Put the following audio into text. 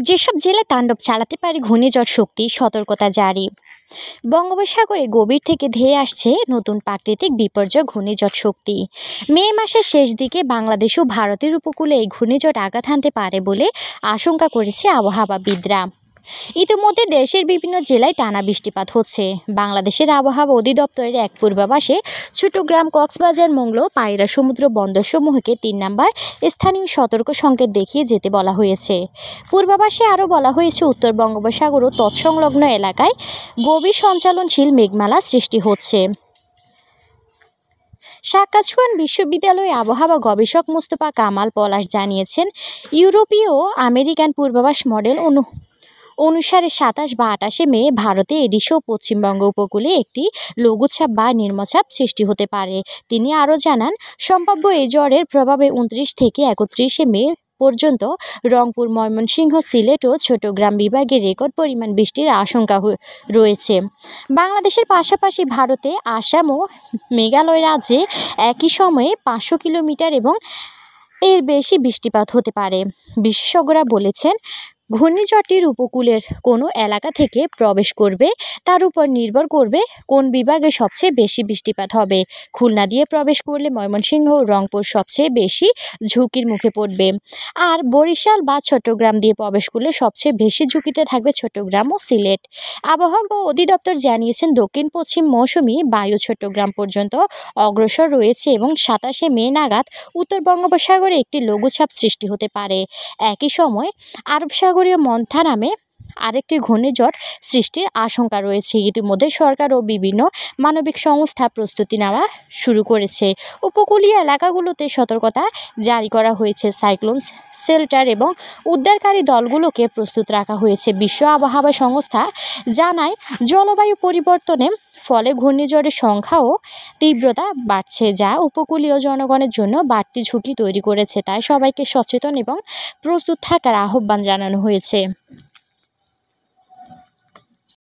যেসব জেলা তাণ্ডব চালাতে পারে ঘূর্ণিঝড় শক্তি, সতর্কতা জারি। বঙ্গোপসাগরে গভীর থেকে ধেয়ে আসছে নতুন প্রাকৃতিক বিপর্যয় ঘূর্ণিঝড় শক্তি। মে মাসের শেষ দিকে বাংলাদেশ ও ভারতের উপকূলে এই ঘূর্ণিঝড় আঘাত হানতে পারে বলে আশঙ্কা করেছে আবহাওয়াবিদরা। ইতিমধ্যে দেশের বিভিন্ন জেলায় টানা বৃষ্টিপাত হচ্ছে। বাংলাদেশের আবহাওয়া অধিদপ্তরের এক পূর্বাভাসে চট্টগ্রাম, কক্সবাজার, মংলা, পায়রা সমুদ্র বন্দরসমূহকে ৩ নম্বর স্থানীয় সতর্ক সংকেত দেখিয়ে যেতে বলা হয়েছে। পূর্বাভাসে আরও বলা হয়েছে, উত্তর বঙ্গোপসাগর ও তৎসংলগ্ন এলাকায় গভীর সঞ্চালনশীল মেঘমালা সৃষ্টি হচ্ছে। সাতক্ষীরা বিশ্ববিদ্যালয়ের আবহাওয়া গবেষক মোস্তফা কামাল পলাশ জানিয়েছেন, ইউরোপীয় ও আমেরিকান পূর্বাভাস মডেল অনুসারে ২৭ বা ২৮ মে ভারতে এডিশা ও পশ্চিমবঙ্গ উপকূলে একটি লঘুচাপ বা নিম্নচাপ সৃষ্টি হতে পারে। তিনি আরও জানান, সম্ভাব্য এই ঝড়ের প্রভাবে ২৯ থেকে ৩১ মে পর্যন্ত রংপুর, ময়মনসিংহ, সিলেট ও চট্টগ্রাম বিভাগে রেকর্ড পরিমাণ বৃষ্টির আশঙ্কা রয়েছে। বাংলাদেশের পাশাপাশি ভারতে আসাম ও মেঘালয় রাজ্যে একই সময়ে ৫০০ কিলোমিটার এবং এর বেশি বৃষ্টিপাত হতে পারে। বিশেষজ্ঞরা বলেছেন, ঘূর্ণিঝড়টির উপকূলের কোনো এলাকা থেকে প্রবেশ করবে তার উপর নির্ভর করবে কোন বিভাগে সবচেয়ে বেশি বৃষ্টিপাত হবে। খুলনা দিয়ে প্রবেশ করলে ময়মনসিংহ ও রংপুর সবচেয়ে বেশি ঝুঁকির মুখে পড়বে, আর বরিশাল বা চট্টগ্রাম দিয়ে প্রবেশ করলে সবচেয়ে বেশি ঝুঁকিতে থাকবে চট্টগ্রাম ও সিলেট। আবহাওয়া অধিদপ্তর জানিয়েছেন, দক্ষিণ পশ্চিম মৌসুমি বায়ু চট্টগ্রাম পর্যন্ত অগ্রসর রয়েছে এবং ২৭ মে নাগাদ উত্তর বঙ্গোপসাগরে একটি লঘুচাপ সৃষ্টি হতে পারে। একই সময় আরব সাগরীয় মন্থা নামে আরেকটি ঘূর্ণিঝড় সৃষ্টির আশঙ্কা রয়েছে। ইতিমধ্যে সরকার ও বিভিন্ন মানবিক সংস্থা প্রস্তুতি নেওয়া শুরু করেছে। উপকূলীয় এলাকাগুলোতে সতর্কতা জারি করা হয়েছে। সাইক্লোন শেল্টার এবং উদ্ধারকারী দলগুলোকে প্রস্তুত রাখা হয়েছে। বিশ্ব আবহাওয়া সংস্থা জানায়, জলবায়ু পরিবর্তনের ফলে ঘূর্ণিঝড়ের সংখ্যা ও তীব্রতা বাড়ছে, যা উপকূলীয় জনগণের জন্য বাড়তি ঝুঁকি তৈরি করেছে। তাই সবাইকে সচেতন এবং প্রস্তুত থাকার আহ্বান জানানো হয়েছে।